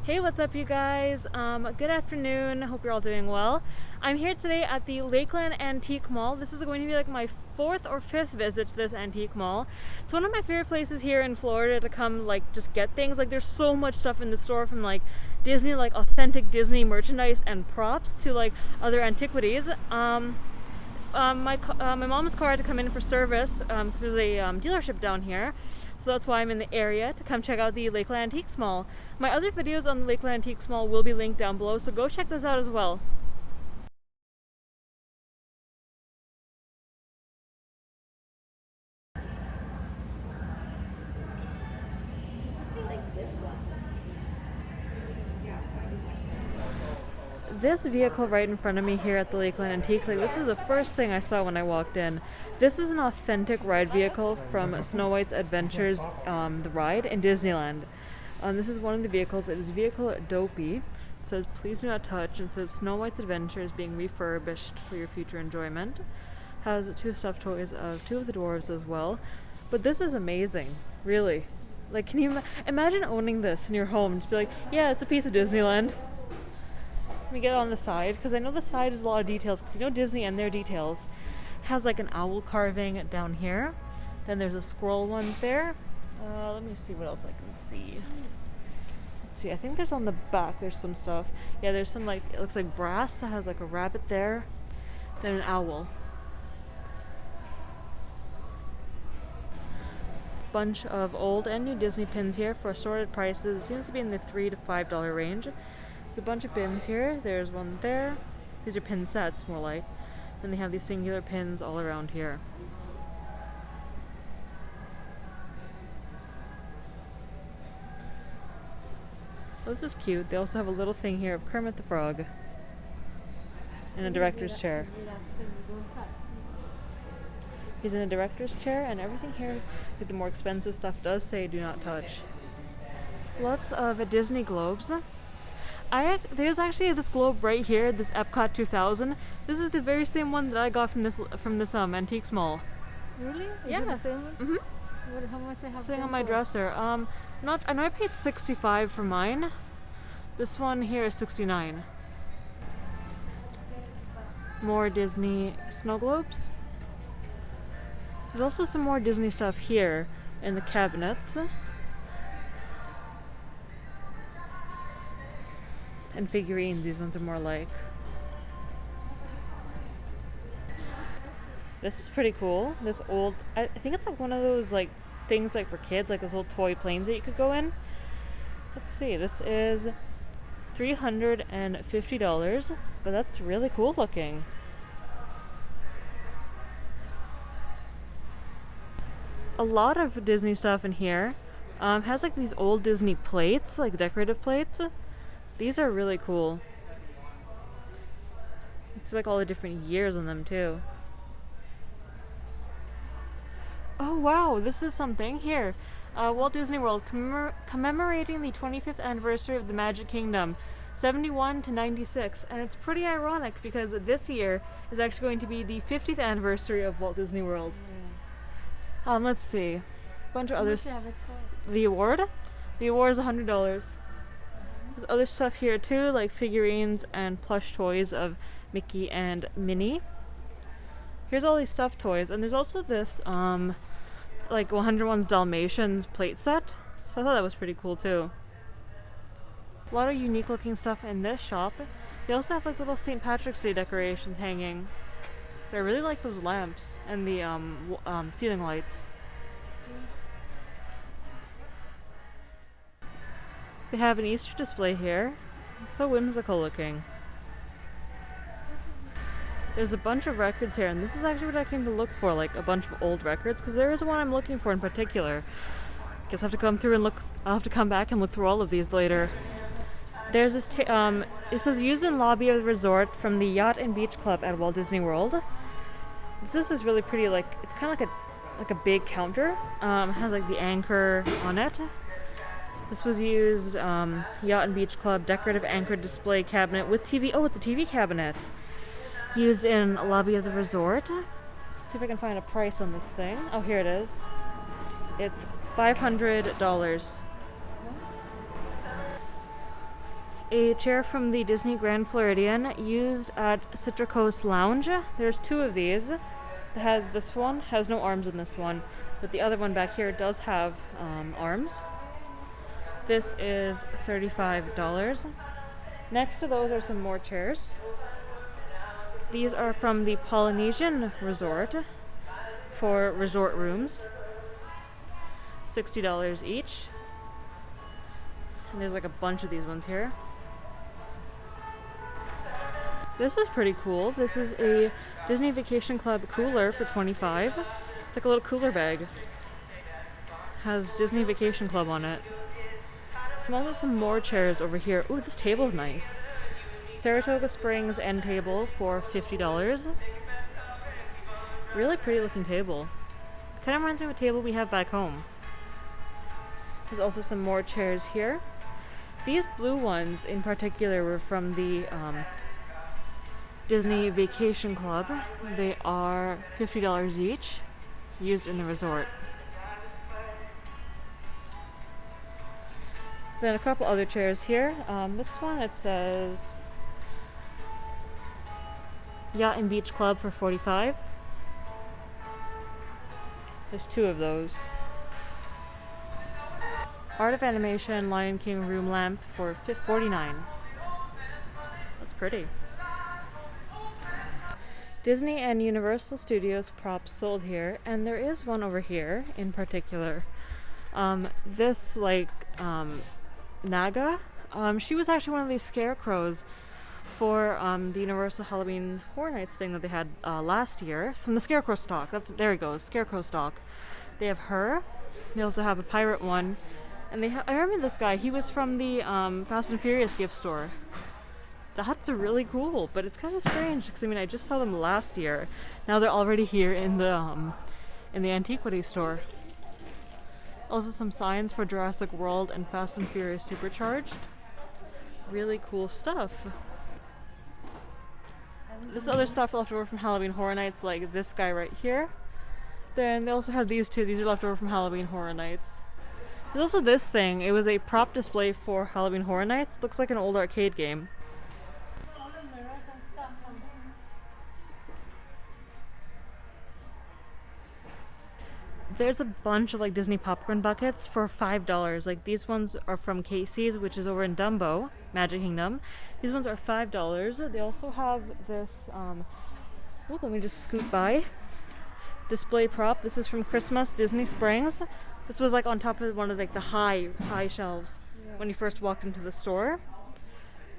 Hey, what's up you guys? Good afternoon. Hope you're all doing well. I'm here today at the Lakeland Antique Mall. This is going to be like my fourth or fifth visit to this antique mall. It's one of my favorite places here in Florida to come just get things. Like there's so much stuff in the store, from like Disney, like authentic Disney merchandise and props, to like other antiquities. My mom's car had to come in for service because there's a dealership down here. So that's why I'm in the area to come check out the Lakeland Antiques Mall. My other videos on the Lakeland Antiques Mall will be linked down below, so go check those out as well. This vehicle right in front of me here at the Lakeland Antiques, this is the first thing I saw when I walked in. This is an authentic ride vehicle from Snow White's Adventures, the ride in Disneyland. This is one of the vehicles. It is vehicle Dopey. It says, "Please do not touch." It says, "Snow White's Adventures being refurbished for your future enjoyment." Has two stuffed toys of two of the dwarves as well. But this is amazing, really. Like, can you imagine owning this in your home? Just be like, yeah, it's a piece of Disneyland. Let me get on the side, because I know the side is a lot of details, because you know Disney and their details. It has like an owl carving down here. Then there's a squirrel one there. Let me see what else I can see. Let's see, I think there's on the back, there's some stuff. Yeah, there's some it looks like brass that has like a rabbit there. Then an owl. Bunch of old and new Disney pins here for assorted prices. It seems to be in the $3 to $5 range. There's a bunch of pins here. There's one there. These are pin sets, more like. Then they have these singular pins all around here. Oh, this is cute. They also have a little thing here of Kermit the Frog in a director's chair. He's in a director's chair, and everything here, like the more expensive stuff, does say "do not touch." Lots of Disney globes. There's actually this globe right here, this Epcot 2000. This is the very same one that I got from this Antiques Mall. Really? Yeah. Is it the same one? Mhm. How much I have? Sitting on my dresser. I know I paid $65 for mine. This one here is $69. More Disney snow globes. There's also some more Disney stuff here in the cabinets. And figurines, these ones are more like. This is pretty cool. This old, I think it's like one of those things for kids, like those little toy planes that you could go in. Let's see, this is $350, but that's really cool looking. A lot of Disney stuff in here. Has these old Disney plates, decorative plates. These are really cool. It's all the different years on them too. Oh wow, this is something here. Walt Disney World commemorating the 25th anniversary of the Magic Kingdom, 71 to 96. And it's pretty ironic because this year is actually going to be the 50th anniversary of Walt Disney World. Yeah. Let's see. Bunch of others. The award? The award is $100. There's other stuff here too, like figurines and plush toys of Mickey and Minnie. Here's all these stuffed toys, and there's also this 101's Dalmatians plate set. So I thought that was pretty cool too. A lot of unique looking stuff in this shop. They also have little St. Patrick's Day decorations hanging. But I really like those lamps and the ceiling lights. They have an Easter display here. It's so whimsical looking. There's a bunch of records here, and this is actually what I came to look for, a bunch of old records, because there is one I'm looking for in particular. Guess I have to come through and look. I'll have to come back and look through all of these later. There's this. This was used in lobby of the resort from the Yacht and Beach Club at Walt Disney World. This is really pretty. It's kind of like a big counter. It has the anchor on it. This was used, Yacht and Beach Club, decorative anchor display cabinet with TV. Oh, it's a TV cabinet. Used in lobby of the resort. Let's see if I can find a price on this thing. Oh, here it is. It's $500. A chair from the Disney Grand Floridian used at Citricoast Lounge. There's two of these. It has this one, has no arms in this one, but the other one back here does have arms. This is $35. Next to those are some more chairs. These are from the Polynesian Resort for resort rooms. $60 each. And there's like a bunch of these ones here. This is pretty cool. This is a Disney Vacation Club cooler for $25. It's like a little cooler bag. Has Disney Vacation Club on it. There's some more chairs over here. Ooh, this table's nice. Saratoga Springs end table for $50. Really pretty looking table. Kind of reminds me of a table we have back home. There's also some more chairs here. These blue ones in particular were from the Disney Vacation Club. They are $50 each, used in the resort. Then a couple other chairs here. This one, it says Yacht and Beach Club for $45. There's two of those. Art of Animation Lion King room lamp for $49. That's pretty. Disney and Universal Studios props sold here, and there is one over here in particular. This Naga, she was actually one of these scarecrows for the Universal Halloween Horror Nights thing that they had last year from the Scarecrow stock. There he goes, Scarecrow stock. They have her. They also have a pirate one, and I remember this guy. He was from the Fast and Furious gift store. That's really cool, but it's kind of strange because I just saw them last year. Now they're already here in the antiquity store. Also some signs for Jurassic World and Fast and Furious Supercharged. Really cool stuff. This other stuff left over from Halloween Horror Nights, like this guy right here. Then they also have these two. These are left over from Halloween Horror Nights. There's also this thing. It was a prop display for Halloween Horror Nights. Looks like an old arcade game. There's a bunch of Disney popcorn buckets for $5. These ones are from Casey's, which is over in Dumbo, Magic Kingdom. These ones are $5. They also have this, let me just scoot by. Display prop. This is from Christmas Disney Springs. This was on top of one of the high shelves when you first walked into the store.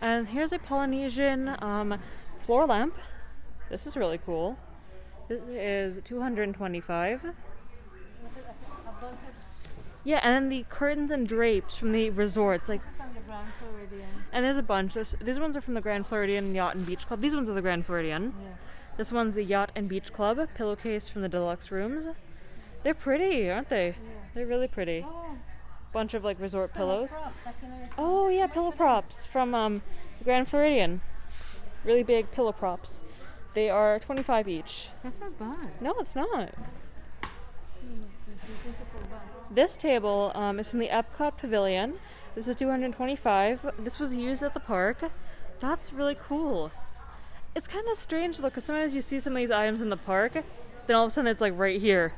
And here's a Polynesian floor lamp. This is really cool. This is $225. Yeah, and then the curtains and drapes from the resorts, From the Grand Floridian. and there's a bunch. These ones are from the Grand Floridian Yacht and Beach Club. These ones are the Grand Floridian. Yeah. This one's the Yacht and Beach Club pillowcase from the deluxe rooms. They're pretty, aren't they? Yeah. They're really pretty. Oh, Bunch of resort pillows. props. Oh yeah, pillow props from the Grand Floridian. Really big pillow props. They are $25 each. That's not bad. No, it's not. It's bad. This table is from the Epcot Pavilion. This is $225. This was used at the park. That's really cool. It's kind of strange though, because sometimes you see some of these items in the park, then all of a sudden it's right here.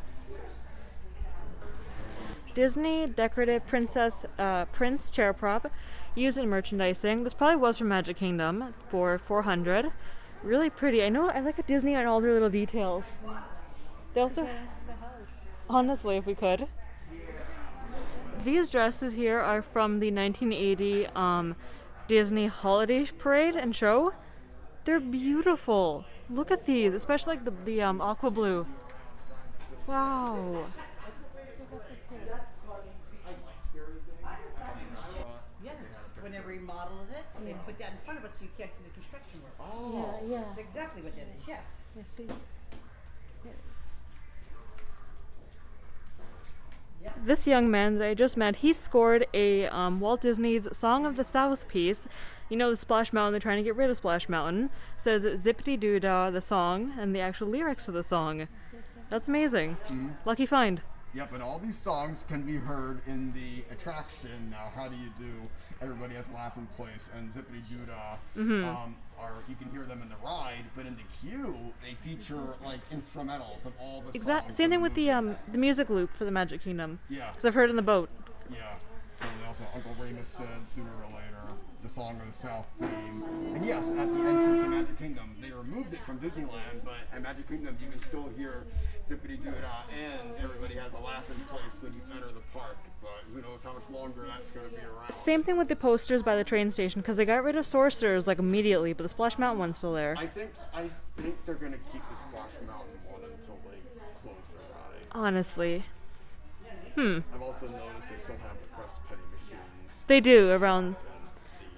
Disney decorative Prince chair prop used in merchandising. This probably was from Magic Kingdom for $400. Really pretty. I like a Disney and all their little details. They also, The house. honestly, if we could. These dresses here are from the 1980 Disney Holiday Parade and Show. They're beautiful. Look at these, especially the aqua blue. Wow. Yes, when they remodeled it, they put that in front of us so you can't see the construction work. Oh. Yeah. That's exactly what that is, yes. I see. This young man that I just met, he scored a Walt Disney's Song of the South piece. You know, the Splash Mountain, they're trying to get rid of Splash Mountain. It says Zippity Doo Dah, the song, and the actual lyrics for the song. That's amazing. Lucky find. Yep, and all these songs can be heard in the attraction. Now, How Do You Do? Everybody Has a Laughing Place and Zippity Doodah. You can hear them in the ride, but in the queue they feature like instrumentals of all the songs. Same thing with the music loop for the Magic Kingdom. Yeah. Because I've heard it in the boat. Yeah. So they also Uncle Remus said sooner or later the Song of the South theme. And yes, at the entrance to Magic Kingdom, they removed it from Disneyland, but at Magic Kingdom you can still hear Zippity Doodah and Everybody Has a Laughing Place when you enter the park. But who knows how much longer that's going to be around. Same thing with the posters by the train station, because they got rid of Sorcerers like immediately, but the Splash Mountain one's still there. I think they're going to keep the Splash Mountain one until they close the ride. Honestly. I've also noticed they still have the Crest Penny machines. They do around.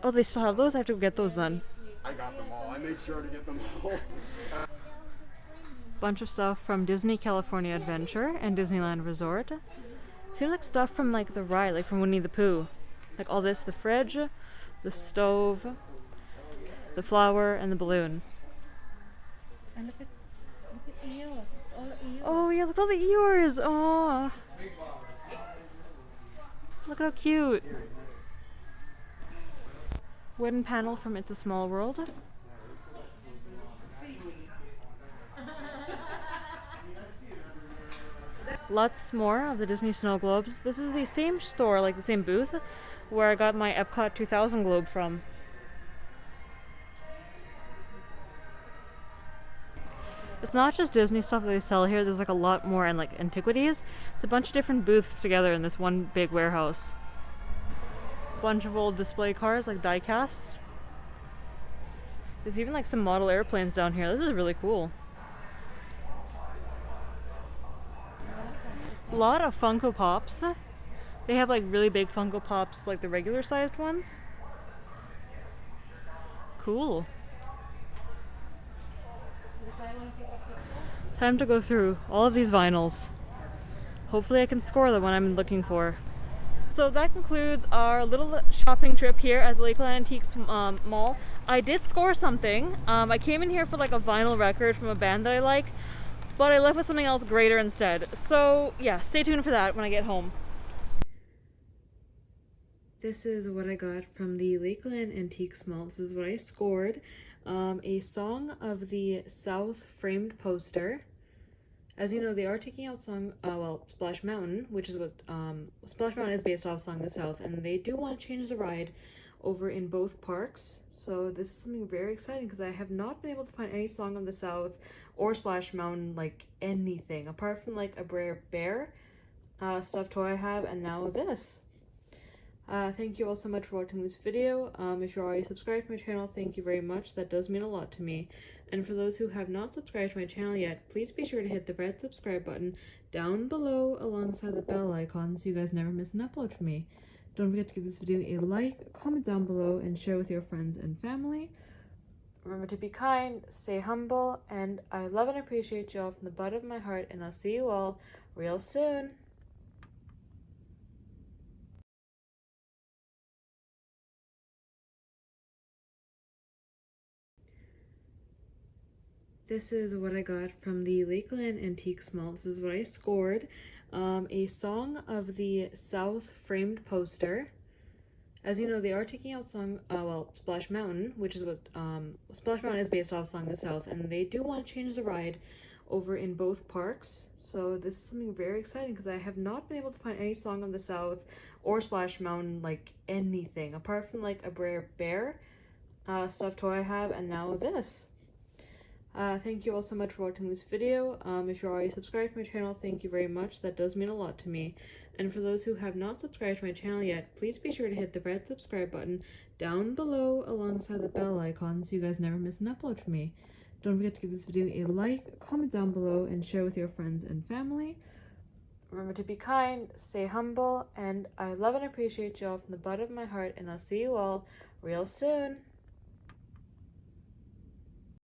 Oh, they still have those? I have to get those then. I got them all. I made sure to get them all. Bunch of stuff from Disney California Adventure and Disneyland Resort. Seems like stuff from like the ride, like from Winnie the Pooh. Like all this, the fridge, the stove, the flower, and the balloon. And look at Eeyore. All Eeyore. Oh yeah, look at all the Eeyores! Oh, look how cute. Wooden panel from It's a Small World. Lots more of the Disney Snow Globes. This is the same store, like the same booth, where I got my Epcot 2000 globe from. It's not just Disney stuff that they sell here, there's like a lot more, and like antiquities. It's a bunch of different booths together in this one big warehouse. Bunch of old display cars, like die-cast. There's even like some model airplanes down here. This is really cool. A lot of Funko Pops. They have like really big Funko Pops, like the regular sized ones. Cool. Time to go through all of these vinyls. Hopefully I can score the one I'm looking for. So that concludes our little shopping trip here at the Lakeland Antiques Mall. I did score something. I came in here for like a vinyl record from a band that I like, but I left with something else greater instead. So yeah, stay tuned for that when I get home. This is what I got from the Lakeland Antiques Mall. This is what I scored. A Song of the South framed poster. As you know, they are taking out Splash Mountain, which is what Splash Mountain is based off Song of the South, and they do want to change the ride over in both parks. So this is something very exciting because I have not been able to find any Song of the South or Splash Mountain, like anything, apart from like a Brer Bear stuffed toy I have, and now this. Thank you all so much for watching this video. If you're already subscribed to my channel, thank you very much. That does mean a lot to me. And for those who have not subscribed to my channel yet, please be sure to hit the red subscribe button down below alongside the bell icon so you guys never miss an upload from me. Don't forget to give this video a like, comment down below, and share with your friends and family. Remember to be kind, stay humble, and I love and appreciate you all from the bottom of my heart, and I'll see you all real soon. This is what I got from the Lakeland Antiques Mall. This is what I scored. A Song of the South framed poster. As you know, they are taking out Splash Mountain, which is what Splash Mountain is based off Song of the South, and they do want to change the ride over in both parks. So this is something very exciting because I have not been able to find any Song of the South or Splash Mountain, like anything, apart from like a Brer Bear stuffed toy I have, and now this. Thank you all so much for watching this video. If you're already subscribed to my channel, thank you very much. That does mean a lot to me. And for those who have not subscribed to my channel yet, please be sure to hit the red subscribe button down below alongside the bell icon so you guys never miss an upload from me. Don't forget to give this video a like, comment down below, and share with your friends and family. Remember to be kind, stay humble, and I love and appreciate you all from the bottom of my heart, and I'll see you all real soon.